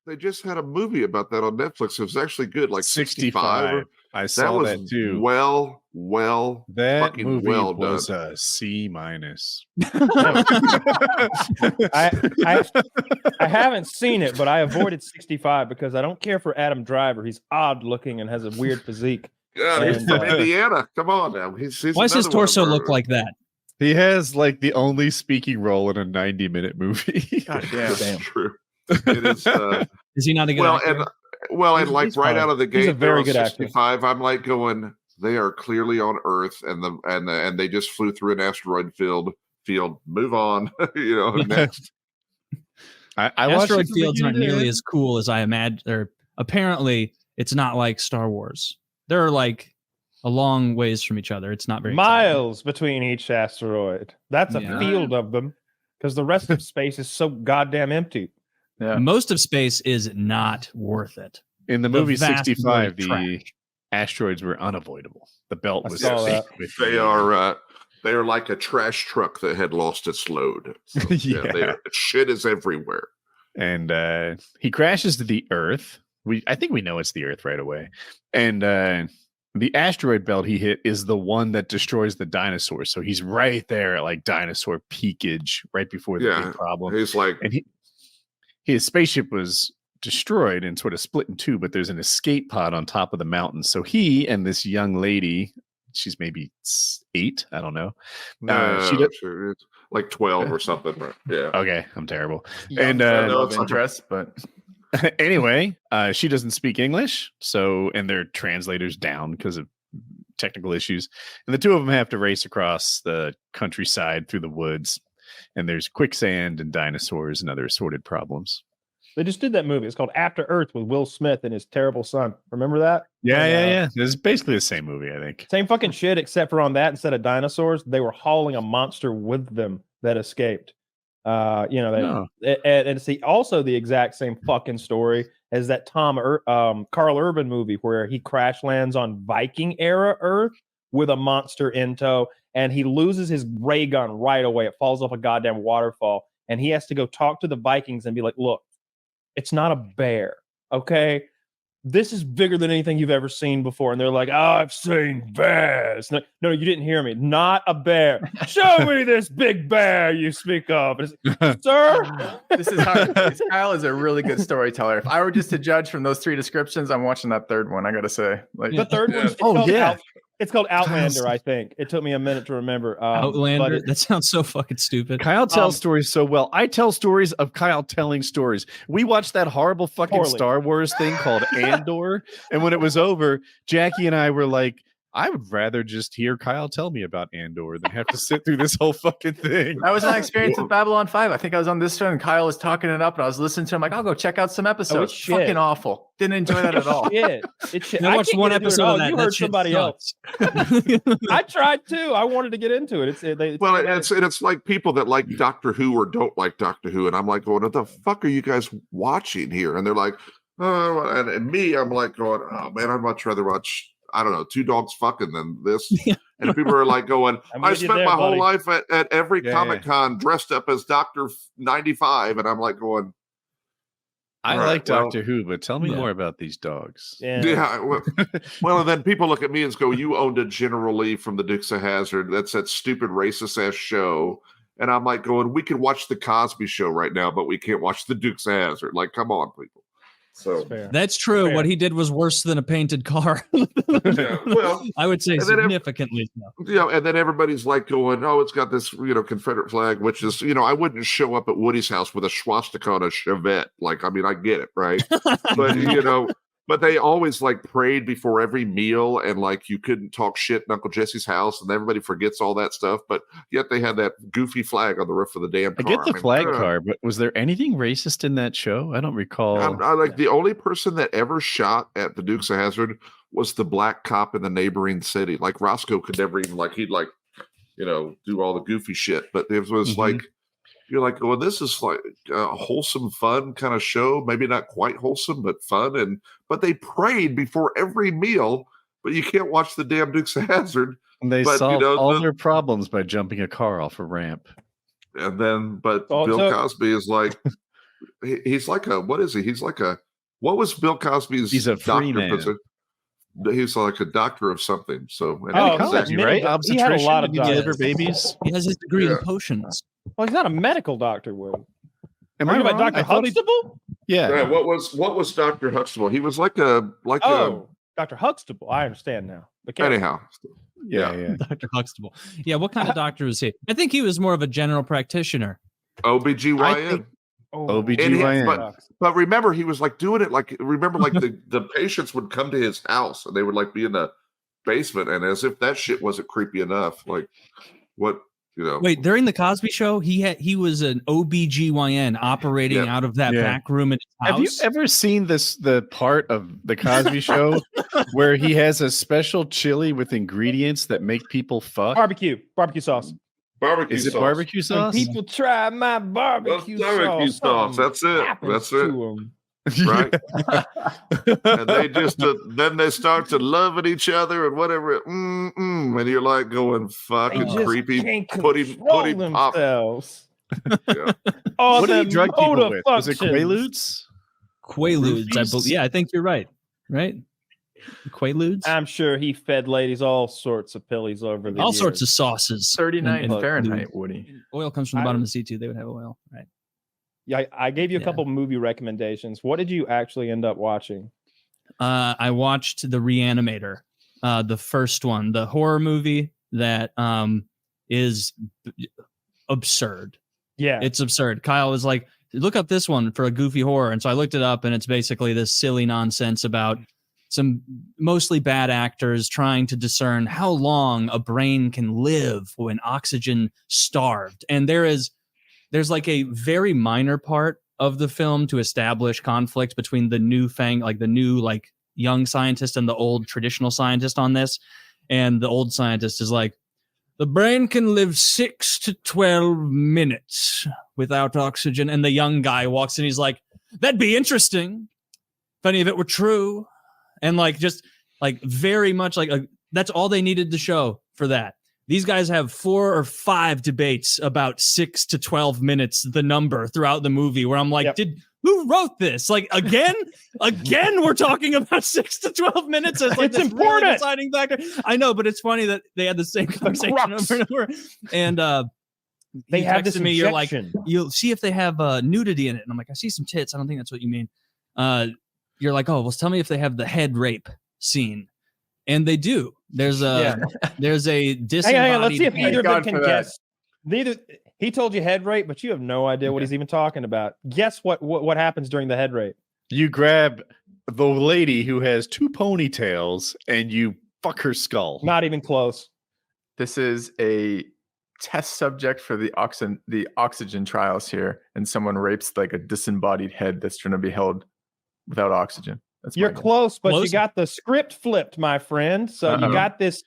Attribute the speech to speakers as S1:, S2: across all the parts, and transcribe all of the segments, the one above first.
S1: They just had a movie about that on Netflix. It was actually good, like 65.
S2: I saw that too.
S1: Well,
S2: that
S1: fucking
S2: movie
S1: well
S2: was
S1: done.
S2: a C-.
S3: I haven't seen it, but I avoided 65 because I don't care for Adam Driver. He's odd looking and has a weird physique.
S1: God, he's from Indiana. Come on now. He's
S4: Why does his torso look like that?
S2: He has like the only speaking role in a 90-minute movie.
S5: Gosh, yeah,
S1: That's true. It is.
S4: Is he not a good actor?
S1: And like right
S3: fine.
S1: out of the gate,
S3: He's a very good
S1: 65. I'm like going. They are clearly on Earth, and they just flew through an asteroid field. Move on. Next.
S4: Asteroid fields aren't nearly as cool as I imagined. Or apparently, it's not like Star Wars. They're like a long ways from each other. It's not very
S3: miles between each asteroid. That's a field of them, because the rest of space is so goddamn empty.
S4: Yeah. Most of space is not worth it.
S2: In the movie 65, the asteroids were unavoidable. The belt was
S1: they are like a trash truck that had lost its load. So, shit is everywhere.
S2: And he crashes to the Earth. I think we know it's the Earth right away. And the asteroid belt he hit is the one that destroys the dinosaurs. So he's right there at like dinosaur peakage right before the big problem.
S1: He's like,
S2: and his spaceship was destroyed and sort of split in two, but there's an escape pod on top of the mountain. So he and this young lady, she's maybe 8, I don't know.
S1: Sure. It's like 12 or something. Right? Yeah.
S2: Okay, I'm terrible.
S5: And no interest, but
S2: anyway, she doesn't speak English, and their translators down because of technical issues, and the two of them have to race across the countryside through the woods, and there's quicksand and dinosaurs and other assorted problems.
S3: They just did that movie. It's called After Earth with Will Smith and his terrible son. Remember that?
S2: Yeah. It's basically the same movie, I think.
S3: Same fucking shit, except for on that, instead of dinosaurs, they were hauling a monster with them that escaped. And it's also the exact same fucking story as that Carl Urban movie where he crash lands on Viking era Earth with a monster in tow, and he loses his ray gun right away. It falls off a goddamn waterfall, and he has to go talk to the Vikings and be like, look, it's not a bear, okay? This is bigger than anything you've ever seen before. And they're like, I've seen bears. No, you didn't hear me. Not a bear. Show me this big bear you speak of. Sir?
S5: This is hard. Kyle is a really good storyteller. If I were just to judge from those 3 descriptions, I'm watching that third one, I got to say.
S3: The third one's it's called Outlander, I think. It took me a minute to remember.
S4: Outlander? That sounds so fucking stupid.
S2: Kyle tells stories so well. I tell stories of Kyle telling stories. We watched that horrible fucking Star Wars thing called Andor, and when it was over, Jackie and I were like, I would rather just hear Kyle tell me about Andor than have to sit through this whole fucking thing.
S5: That was my experience with Babylon 5. I think I was on this show and Kyle was talking it up and I was listening to him like, I'll go check out some episodes. It's fucking awful. Didn't enjoy that at all.
S3: It's shit.
S4: I watched one episode of that.
S3: You heard somebody else. I tried too. I wanted to get into it.
S1: It's like people that like Doctor Who or don't like Doctor Who. And I'm like going, what the fuck are you guys watching here? And they're like, oh, and me, I'm like going, oh man, I'd much rather watch, I don't know, 2 dogs fucking than this. And people are like going, I spent my whole life at every Comic-Con dressed up as Dr. 95. And I'm like going,
S2: I like Doctor Who, but tell me more about these dogs.
S1: Well, and then people look at me and go, you owned a General Lee from the Dukes of Hazzard. That's that stupid racist ass show. And I'm like going, we could watch the Cosby Show right now, but we can't watch the Dukes of Hazzard. Like, come on, people. So
S4: that's true. What he did was worse than a painted car. I would say significantly so.
S1: And then everybody's like going, oh, it's got this, Confederate flag, which is, I wouldn't show up at Woody's house with a swastika on a Chevette. Like, I mean, I get it, right? But, but they always like prayed before every meal, and like you couldn't talk shit in Uncle Jesse's house, and everybody forgets all that stuff. But yet they had that goofy flag on the roof of the damn car.
S2: I get the flag car, but was there anything racist in that show? I don't recall.
S1: The only person that ever shot at the Dukes of Hazzard was the black cop in the neighboring city. Like Roscoe could never even he'd do all the goofy shit. But it was like, you're like, well, this is like a wholesome, fun kind of show. Maybe not quite wholesome, but fun. But they prayed before every meal. But you can't watch the damn Dukes of Hazzard.
S2: And they solved all their problems by jumping a car off a ramp.
S1: And then, Bill Cosby is like, He's like a what is he? He's like a what was Bill Cosby's?
S2: He's a free man.
S1: He's like a doctor of something. So
S2: gynecology, right?
S3: He had a lot of
S2: deliver babies.
S4: He has his degree in potions.
S3: Well, he's not a medical doctor, Woody.
S2: Am I
S3: about Dr. Huxtable?
S1: Yeah. What was Dr. Huxtable? He was like a
S3: Dr. Huxtable. I understand now.
S1: Anyhow.
S2: Yeah.
S4: Dr. Huxtable. Yeah, what kind of doctor was he? I think he was more of a general practitioner.
S1: OBGYN.
S2: OBGYN.
S1: But remember, he was like doing it like the patients would come to his house and they would like be in the basement, and as if that shit wasn't creepy enough. Like what
S4: Wait, during the Cosby Show, he was an OBGYN operating out of that back room in his house.
S2: Have you ever seen the part of the Cosby Show where he has a special chili with ingredients that make people fuck?
S3: Barbecue sauce.
S1: Barbecue sauce.
S2: Barbecue sauce?
S3: When people try my barbecue sauce.
S1: That's it. That's it. Right. And they just then they start to loving each other and whatever. And you're like going fucking creepy. Putting pop.
S3: Yeah.
S2: What do you drug people with? Was it Quaaludes?
S4: Quaaludes, I believe. Yeah, I think you're right. Right? Quaaludes.
S3: I'm sure he fed ladies all sorts of pillies over the years.
S4: Sorts of sauces.
S5: 39 Fahrenheit, Woody.
S4: Oil comes from the bottom of the C2. They would have oil, right?
S3: Yeah, I gave you a couple movie recommendations. What did you actually end up watching?
S4: I watched The Reanimator, the first one, the horror movie that is absurd.
S3: Yeah,
S4: it's absurd. Kyle was like, look up this one for a goofy horror. And so I looked it up, and it's basically this silly nonsense about some mostly bad actors trying to discern how long a brain can live when oxygen starved. And there's like a very minor part of the film to establish conflict between the new young scientist and the old traditional scientist on this. And the old scientist is like, the brain can live 6 to 12 minutes without oxygen. And the young guy walks in, he's like, that'd be interesting if any of it were true. And very much that's all they needed to show for that. These guys have 4 or 5 debates about 6 to 12 minutes, the number throughout the movie, where I'm like, who wrote this? Like, again, we're talking about 6 to 12 minutes as like
S3: it's important
S4: really deciding factor. I know, but it's funny that they had the same conversation over and over. And
S3: they have this
S4: me, you're like,
S3: injection.
S4: you'll see if they have nudity in it. And I'm like, I see some tits. I don't think that's what you mean. You're like, oh, well, tell me if they have the head rape scene. And they do. There's a disembodied.
S3: Hang on, let's see if either of them can guess. He told you head rape, but you have no idea what he's even talking about. Guess what happens during the head rape?
S2: You grab the lady who has 2 ponytails and you fuck her skull.
S3: Not even close.
S5: This is a test subject for the oxygen trials here, and someone rapes like a disembodied head that's trying to be held without oxygen.
S3: You're close, but you got the script flipped, my friend. So you got this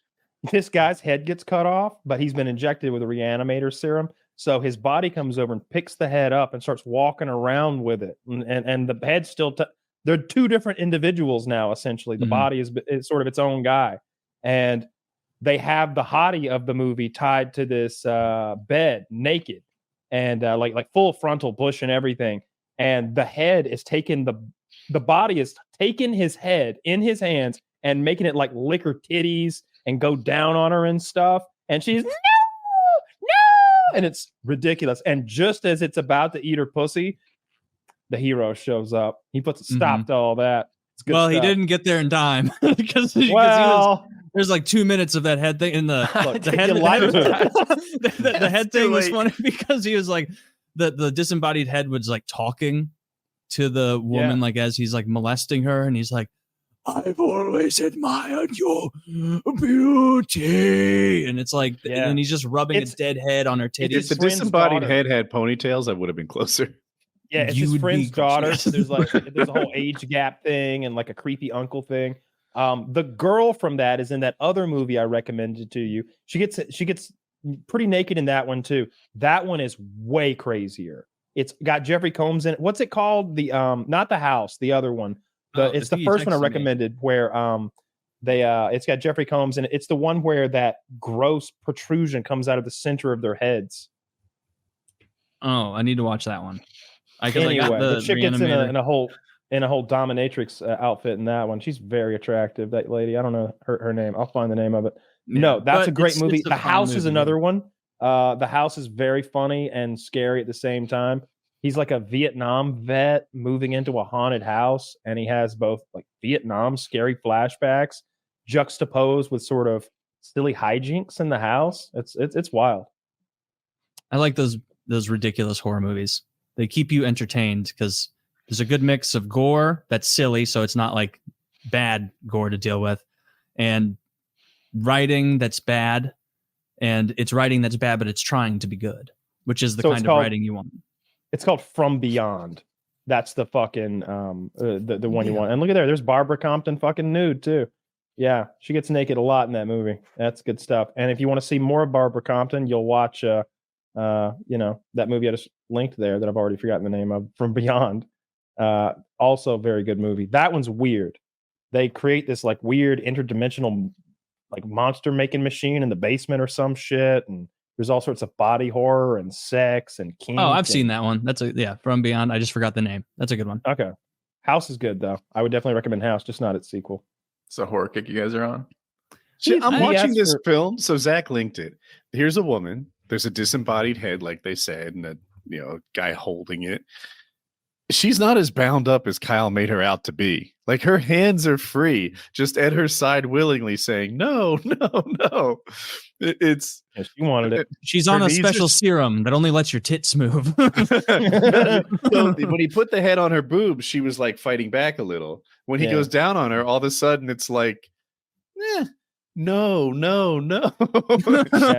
S3: guy's head gets cut off, but he's been injected with a reanimator serum. So his body comes over and picks the head up and starts walking around with it. And the head's still, they're 2 different individuals now, essentially. The body is sort of its own guy. And they have the hottie of the movie tied to this bed, naked, and like full frontal bush and everything. And the head is taking the body is taking his head in his hands and making it like lick her titties and go down on her and stuff. And she's no, and it's ridiculous. And just as it's about to eat her pussy, the hero shows up. He puts a stop to all that.
S4: Well, stuff. He didn't get there in time because there's like 2 minutes of that head thing in the head thing was funny because he was like the disembodied head was like talking to the woman, like as he's like molesting her, and he's like, I've always admired your beauty. And it's like, and he's just rubbing a dead head on her titties.
S2: If the disembodied head had ponytails, I would have been closer.
S3: Yeah, it's his friend's daughter. So there's a whole age gap thing and like a creepy uncle thing. The girl from that is in that other movie I recommended to you. She gets pretty naked in that one too. That one is way crazier. It's got Jeffrey Combs in it. What's it called? The not the house, the other one. It's the first one I recommended where it's got Jeffrey Combs in it. It's the one where that gross protrusion comes out of the center of their heads.
S4: Oh, I need to watch that one.
S3: Anyway,
S4: the
S3: the chick gets
S4: reanimator.
S3: in a whole dominatrix outfit in that one. She's very attractive. That lady. I don't know her name. I'll find the name of it. No, that's a great movie. The House is another one. The House is very funny and scary at the same time. He's like a Vietnam vet moving into a haunted house, and he has both like Vietnam scary flashbacks juxtaposed with sort of silly hijinks in the house. It's wild.
S4: I like those ridiculous horror movies. They keep you entertained because there's a good mix of gore that's silly, so it's not like bad gore to deal with, and writing that's bad, and it's writing that's bad, but it's trying to be good, which is the kind of writing you want.
S3: It's called From Beyond. That's the fucking the one you want. And look at there's Barbara Compton fucking nude too. Yeah, she gets naked a lot in that movie. That's good stuff. And if you want to see more of Barbara Compton, you'll watch that movie I just linked there that I've already forgotten the name of, From Beyond. Also very good movie. That one's weird. They create this like weird interdimensional like monster making machine in the basement or some shit, and there's all sorts of body horror and sex and kink.
S4: Oh, I've seen that one. That's From Beyond. I just forgot the name. That's a good one.
S3: Okay. House is good though. I would definitely recommend House, just not its sequel.
S5: It's a horror kick you guys are on.
S2: I'm watching this film, so Zach linked it. Here's a woman. There's a disembodied head, like they said, and a guy holding it. She's not as bound up as Kyle made her out to be. Like her hands are free, just at her side willingly saying, no. It's
S3: she wanted it.
S4: She's on a special serum that only lets your tits move.
S2: So when he put the head on her boob, she was like fighting back a little. When he goes down on her, all of a sudden it's like, no.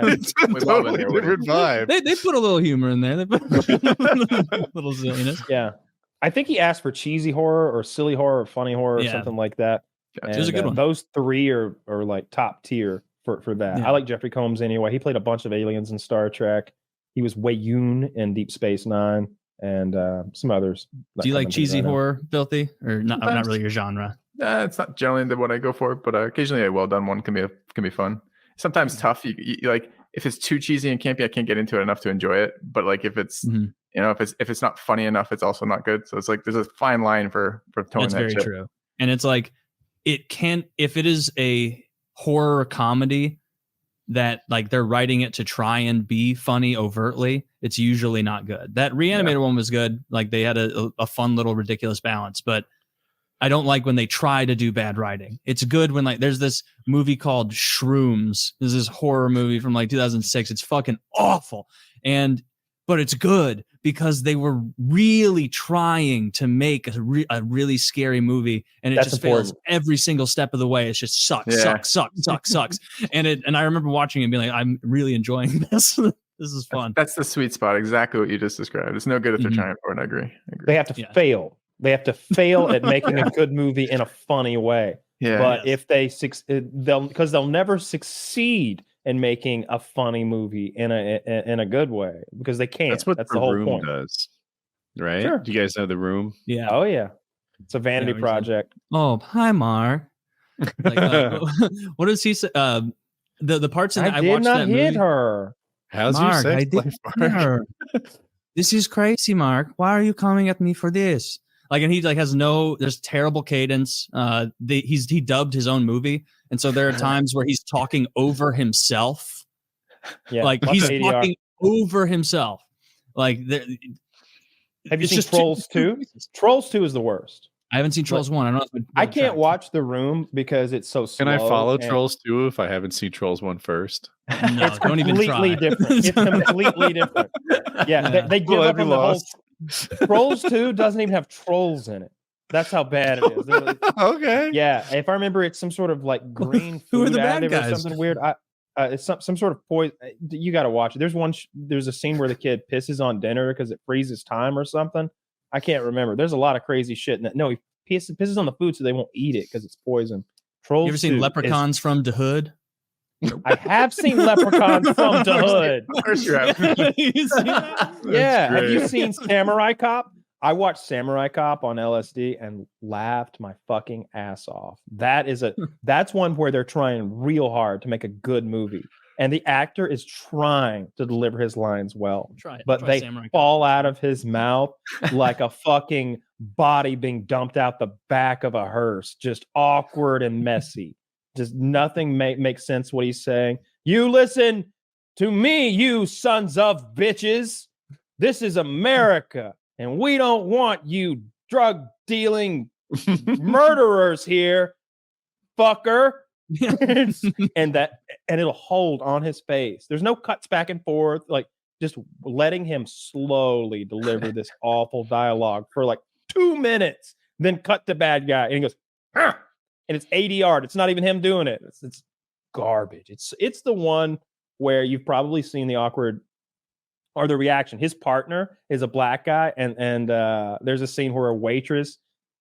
S2: It's a totally different vibe.
S4: They put a little humor in there. They put a little silliness.
S3: Yeah. I think he asked for cheesy horror or silly horror or funny horror or something like that.
S4: It was a good one.
S3: Those three are like top tier for that.
S4: Yeah.
S3: I like Jeffrey Combs anyway. He played a bunch of aliens in Star Trek. He was Wei Yun in Deep Space Nine and some others.
S4: Do you like cheesy horror, Filthy? Or not really your genre?
S5: It's not generally what I go for, but occasionally a well done one can be fun. Sometimes tough. You like if it's too cheesy and campy, I can't get into it enough to enjoy it. But like if it's if it's not funny enough, it's also not good. So it's like there's a fine line for towing
S4: That's
S5: that
S4: very
S5: shit.
S4: true. And it's like it can if it is a horror comedy that like they're writing it to try and be funny overtly, it's usually not good. That Reanimator one was good. Like they had a fun little ridiculous balance, but I don't like when they try to do bad writing. It's good when like there's this movie called Shrooms. There's this horror movie from like 2006. It's fucking awful. But it's good because they were really trying to make a really scary movie, and it just fails every single step of the way. It's just sucks. And I remember watching it and being like, I'm really enjoying this. This is fun.
S5: That's the sweet spot. Exactly what you just described. It's no good if they're trying for it. I agree.
S3: They have to fail. They have to fail at making a good movie in a funny way.
S5: Yeah.
S3: But if they'll never succeed in making a funny movie in a good way because they can't.
S2: That's what
S3: the whole
S2: Room
S3: point.
S2: does, right?
S3: Sure.
S2: Do you guys know The Room?
S4: Yeah.
S3: Oh yeah. It's a vanity project.
S4: Oh, hi, Mark. Like, what does he say? The parts in
S3: I watched that movie. Hit her.
S2: How's
S4: Mark,
S2: your sex life, Mark?
S4: This is crazy, Mark. Why are you coming at me for this? Like, and he like has there's terrible cadence. He dubbed his own movie. And so there are times where he's talking over himself.
S3: Yeah,
S4: like he's talking over himself. Like
S3: have you seen Trolls 2? Trolls 2 is the worst.
S4: I haven't seen Trolls 1. I don't know.
S3: I can't watch The Room because it's so slow.
S2: Can I follow Trolls 2 if I haven't seen Trolls 1 first?
S4: No,
S3: it's completely different. It's completely different. Yeah, they give up on the whole. Trolls 2 doesn't even have trolls in it. That's how bad it is.
S2: Okay.
S3: Yeah, if I remember, it's some sort of like green food
S4: Who are the bad
S3: additive
S4: guys?
S3: or something weird. It's some sort of poison. You got to watch it. There's one. There's a scene where the kid pisses on dinner because it freezes time or something. I can't remember. There's a lot of crazy shit in that. No, he pisses on the food so they won't eat it because it's poison. Trolls.
S4: You ever seen Leprechauns from the Hood?
S3: I have seen Leprechauns from the Hood.
S5: Of course you have.
S3: Yeah. Have you seen Samurai Cop? I watched Samurai Cop on LSD and laughed my fucking ass off. That's one where they're trying real hard to make a good movie. and the actor is trying to deliver his lines well, but
S4: try
S3: they
S4: Samurai Cop.
S3: fall out of his mouth like a fucking body being dumped out the back of a hearse, just awkward and messy. Just nothing makes sense what he's saying. You listen to me, you sons of bitches. This is America, and we don't want you drug dealing murderers here, fucker. and it'll hold on his face. There's no cuts back and forth, like just letting him slowly deliver this awful dialogue for like 2 minutes, then cut the bad guy, and he goes, huh! And it's ADR. It's not even him doing it. It's garbage. It's the one where you've probably seen the awkward or the reaction. His partner is a black guy, and there's a scene where a waitress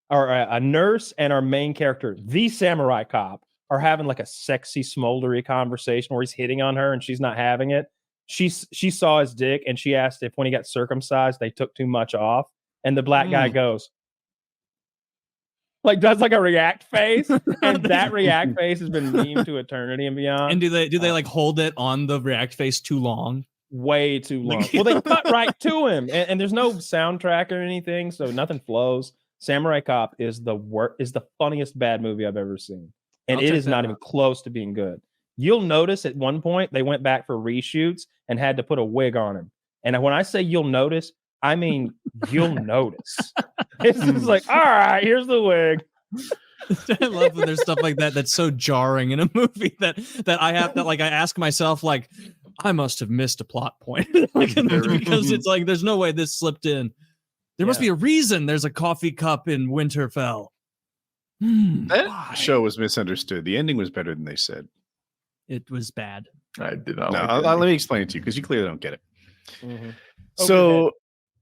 S3: or a nurse and our main character, the samurai cop, are having like a sexy, smoldery conversation where he's hitting on her and she's not having it. She saw his dick and she asked if when he got circumcised, they took too much off. And the black guy goes, like, does like a react face. And that react face has been memed to eternity and beyond.
S4: And do they like hold it on the react face too long?
S3: Way too long. Well, they cut right to him, and there's no soundtrack or anything, so nothing flows. Samurai Cop is the funniest bad movie I've ever seen. And it is not even close to being good. You'll notice at one point they went back for reshoots and had to put a wig on him. And when I say you'll notice, I mean you'll notice. It's just like, all right, here's the wig.
S4: I love when there's stuff like that that's so jarring in a movie that I have to, like, I ask myself, like, I must have missed a plot point. Because it's like there's no way this slipped in. There must be a reason there's a coffee cup in Winterfell.
S2: That show was misunderstood. The ending was better than they said.
S4: It was bad.
S5: I did not.
S2: No,
S5: like
S2: let me explain it to you because you clearly don't get it.
S3: Mm-hmm.
S2: So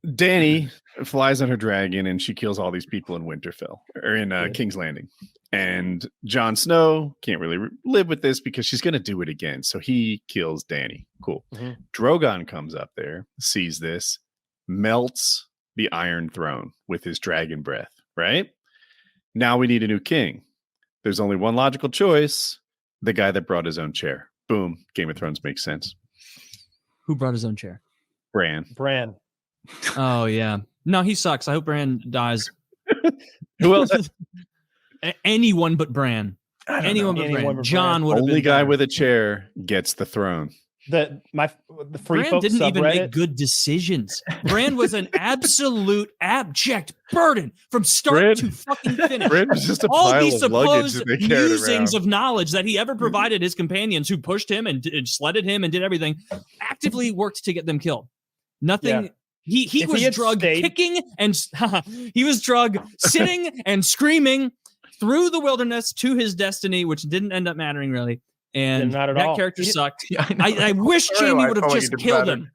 S2: Dany flies on her dragon and she kills all these people in Winterfell or in King's Landing. And Jon Snow can't really live with this because she's going to do it again. So he kills Dany. Cool. Mm-hmm. Drogon comes up there, sees this, melts the Iron Throne with his dragon breath, right? Now we need a new king. There's only one logical choice. The guy that brought his own chair. Boom. Game of Thrones makes sense.
S4: Who brought his own chair?
S3: Bran.
S4: Oh, yeah. No, he sucks. I hope Bran dies.
S2: Who else?
S4: Anyone but Bran. Anyone but Bran. Jon would have been
S2: only guy
S4: better.
S2: with a chair gets the throne.
S3: The free
S4: Bran
S3: folk
S4: didn't even
S3: subreddit.
S4: make good decisions. Bran was an absolute abject burden from start to fucking finish.
S2: Bran was just a
S4: all
S2: pile
S4: these
S2: of luggage
S4: supposed
S2: that they carried
S4: musings
S2: around.
S4: of knowledge that he ever provided his companions who pushed him and sledded him and did everything, actively worked to get them killed. Nothing.
S3: Yeah.
S4: He
S3: If
S4: was
S3: he had
S4: drug
S3: stayed-
S4: kicking and he was drug sitting and screaming through the wilderness to his destiny, which didn't end up mattering really. And
S3: not at
S4: that
S3: all.
S4: character sucked.
S5: Yeah,
S4: I wish Jamie would have just killed him.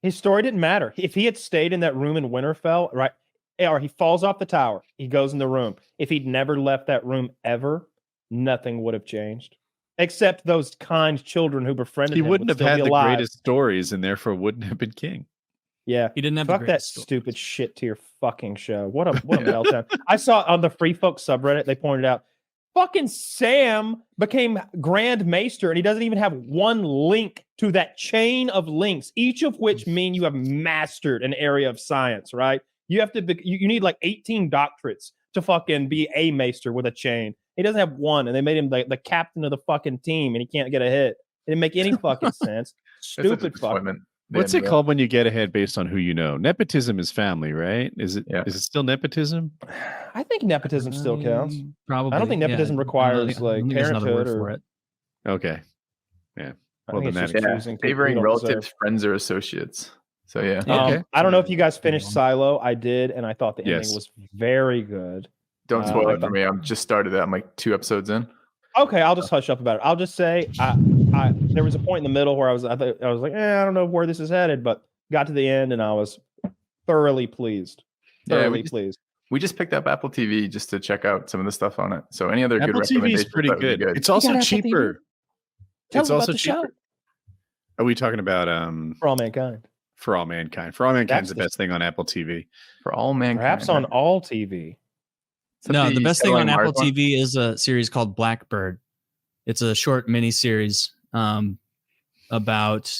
S3: His story didn't matter. If he had stayed in that room in Winterfell, right, or he falls off the tower, he goes in the room. If he'd never left that room ever, nothing would have changed. Except those kind children who befriended him.
S2: He wouldn't
S3: would
S2: have
S3: still
S2: had
S3: be
S2: the
S3: alive.
S2: greatest stories and therefore wouldn't have been king.
S3: Yeah.
S4: He didn't have
S3: Fuck
S4: the
S3: that
S4: greatest story.
S3: stupid shit to your fucking show. What a meltdown. I saw on the Free Folk subreddit, they pointed out, fucking Sam became Grand Maester and he doesn't even have one link to that chain of links, each of which mean you have mastered an area of science, right? You have to be, you need like 18 doctorates to fucking be a Maester with a chain. He doesn't have one, and they made him the captain of the fucking team, and he can't get ahead. It didn't make any fucking sense. Stupid fucking.
S2: What's it called when you get ahead based on who you know? Nepotism is family, right? Is it? Is it still nepotism?
S3: I think nepotism still counts.
S4: Probably.
S3: I don't think nepotism requires like parenthood
S4: for it.
S2: Okay. Yeah.
S3: I think it's just choosing people
S5: favoring
S3: you don't
S5: relatives,
S3: deserve.
S5: friends, or associates. So yeah.
S2: Okay.
S3: I don't know if you guys finished Silo. I did, and I thought the ending was very good.
S5: Don't spoil it for me. I'm just started it. I'm like 2 episodes in.
S3: Okay, I'll just hush up about it. I'll just say, there was a point in the middle where I was like, I don't know where this is headed, but got to the end and I was thoroughly pleased. Pleased.
S5: We just picked up Apple TV just to check out some of the stuff on it. So any other
S2: Apple
S5: good
S2: TV
S5: recommendations?
S2: is pretty
S5: that would be
S2: good. It's also cheaper. It's also cheaper.
S3: Show.
S2: Are we talking about
S3: For All Mankind?
S2: For All Mankind. For All Mankind's
S3: That's
S2: the best thing on Apple TV.
S5: For All Mankind.
S3: Perhaps on all TV.
S4: No, the best thing on Apple TV is a series called Blackbird. It's a short mini series about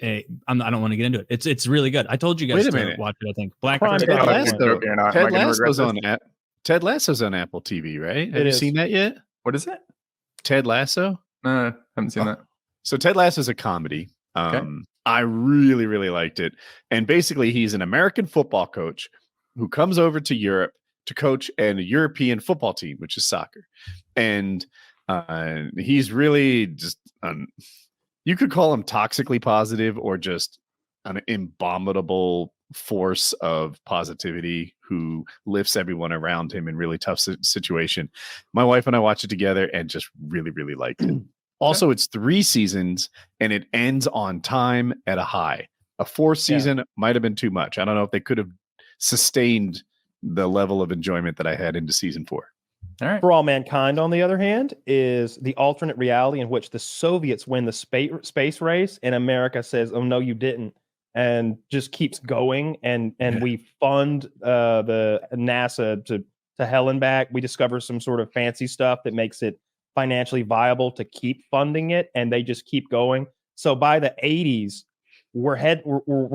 S4: I don't want to get into it. It's really good. I told you guys
S2: Wait a
S4: to
S2: minute.
S4: watch it. I think Black.
S3: Crime
S5: Ted
S3: Lasso.
S2: Lasso's on Ted Lasso's on Apple TV, right? Have you seen that yet?
S5: What is it?
S2: Ted Lasso?
S5: No, haven't seen that.
S2: So Ted Lasso is a comedy.
S5: Okay.
S2: I really, really liked it. And basically, he's an American football coach who comes over to Europe to coach a European football team, which is soccer. And he's really just, you could call him toxically positive or just an abominable force of positivity who lifts everyone around him in really tough situation. My wife and I watched it together and just really, really liked it. Also, it's 3 seasons and it ends on time at a high. A 4th season might have been too much. I don't know if they could have sustained the level of enjoyment that I had into season 4.
S5: All right.
S3: For All Mankind, on the other hand, is the alternate reality in which the Soviets win the space race and America says, "Oh no, you didn't," and just keeps going. And we fund the NASA to hell and back. We discover some sort of fancy stuff that makes it financially viable to keep funding it, and they just keep going. So by the 80s, we're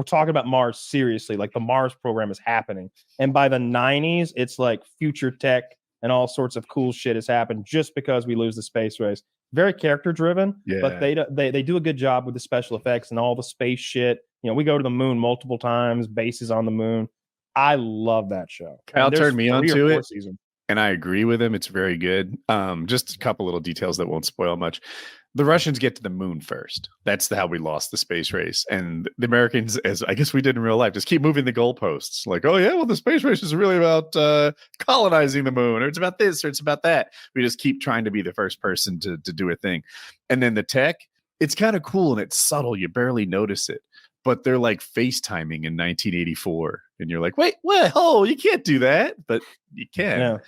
S3: talking about Mars seriously. Like the Mars program is happening, and by the 90s, it's like future tech and all sorts of cool shit has happened just because we lose the space race. Very character driven, but they do a good job with the special effects and all the space shit. You know, we go to the moon multiple times, bases on the moon. I love that show.
S2: Kyle turned me onto it,
S3: seasons.
S2: and I agree with him. It's very good. Just a couple little details that won't spoil much. The Russians get to the moon first. That's how we lost the space race. And the Americans, as I guess we did in real life, just keep moving the goalposts. Like, oh, yeah, well, the space race is really about colonizing the moon, or it's about this, or it's about that. We just keep trying to be the first person to do a thing. And then the tech, it's kind of cool and it's subtle. You barely notice it. But they're like FaceTiming in 1984. And you're like, wait, well, you can't do that. But you can.
S3: Yeah.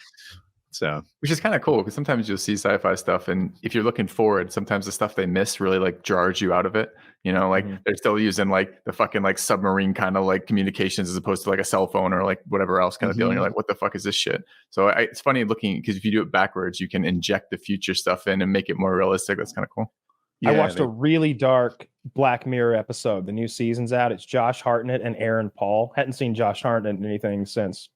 S2: So,
S5: which is kind of cool because sometimes you'll see sci-fi stuff, and if you're looking forward, sometimes the stuff they miss really like jars you out of it. You know, like they're still using like the fucking like submarine kind of like communications as opposed to like a cell phone or like whatever else kind of deal. And you're like, what the fuck is this shit? So it's funny looking because if you do it backwards, you can inject the future stuff in and make it more realistic. That's kind of cool.
S3: Yeah, I watched a really dark Black Mirror episode. The new season's out. It's Josh Hartnett and Aaron Paul. Hadn't seen Josh Hartnett in anything since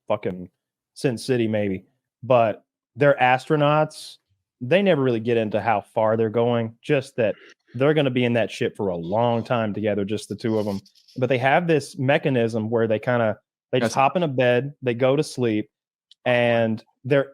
S3: Sin City, maybe. But they're astronauts. They never really get into how far they're going, just that they're going to be in that ship for a long time together, just the two of them. But they have this mechanism where they just hop in a bed, they go to sleep, and they're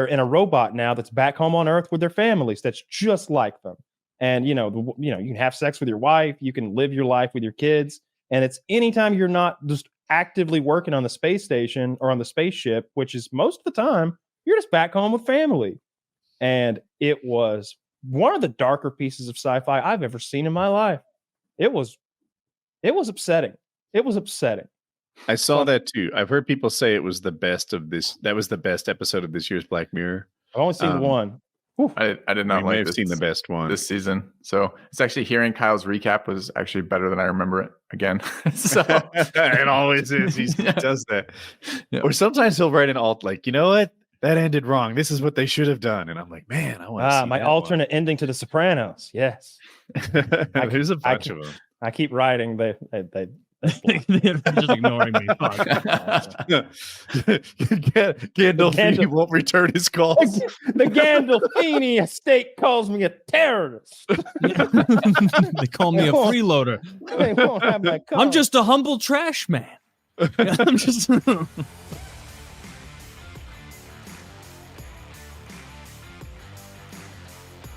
S3: in a robot now that's back home on Earth with their families that's just like them. And you can have sex with your wife, you can live your life with your kids, and it's anytime you're not just actively working on the space station or on the spaceship, which is most of the time, you're just back home with family. And it was one of the darker pieces of sci-fi I've ever seen in my life. It was upsetting. It was upsetting.
S2: I saw that too. I've heard people say it was the best of this. That was the best episode of this year's Black Mirror.
S3: I've only seen one.
S5: I did not
S2: like have seen the best one
S5: this season. So it's actually hearing Kyle's recap was actually better than I remember it again. So
S2: it always is. He does that. Yeah. Or sometimes he'll write an alt like, you know what? That ended wrong. This is what they should have done. And I'm like, man, I want to see
S3: my alternate ending to The Sopranos. Yes.
S2: There's a bunch of them.
S3: I keep writing. They're
S4: just ignoring me.
S2: Gandolfini won't return his calls.
S3: The Gandolfini estate calls me a terrorist.
S4: They call me a freeloader.
S3: They won't have my call.
S4: I'm just a humble trash man. I'm just...